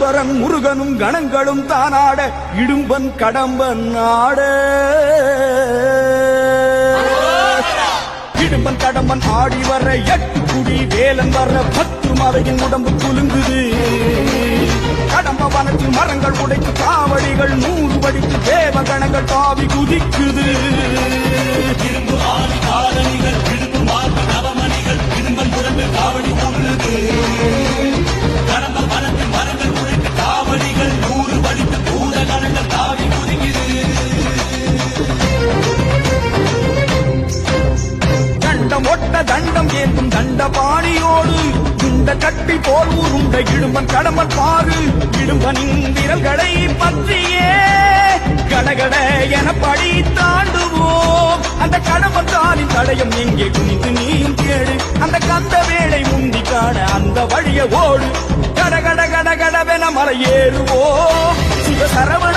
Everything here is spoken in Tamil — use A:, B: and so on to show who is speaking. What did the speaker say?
A: காலம்பரன் முருகனும் கணங்களும் தானாட இடும்பன் கடம்பன் ஆட இடும்பன் கடம்பன் ஆடி வர 8 குடி வேலன் வர 10 மலையின் உடம்பு குலுங்குது கடம்ப வனத்தில் மரங்கள் உடைத்து காவடிகள் 100 வடித்து தேவகணங்கள் தாவி குதிக்குது
B: இரும்பு ஆதி காலணிகள் இடும்பு மார்பு நவமணிகள் இடும்பன் புறம்பு காவடி போடுறது கடம்ப வனத்தில் மரங்கள் உடைத்து காவடிகள் 100 வடித்து பூதகணங்கள் தாவி குதிக்குது
A: தண்டம் ஒட்ட தண்டம் ஏந்தும் தண்டபாணியோடு குண்ட கட்டி போல் உருண்ட இடும்பன் கடம்பன் பாரு இடும்பனின் விரல்களை பற்றியே கடகட என படி தாண்டுவோம் அந்த கடம்பன் தானின் தடயம் எங்கே குனிந்து நீ கேடு அந்த கந்த வேளை முந்தி காண அந்த வழிய ஓடு கடகட கடகடவென மலை ஏறுவோம் சிவசரவ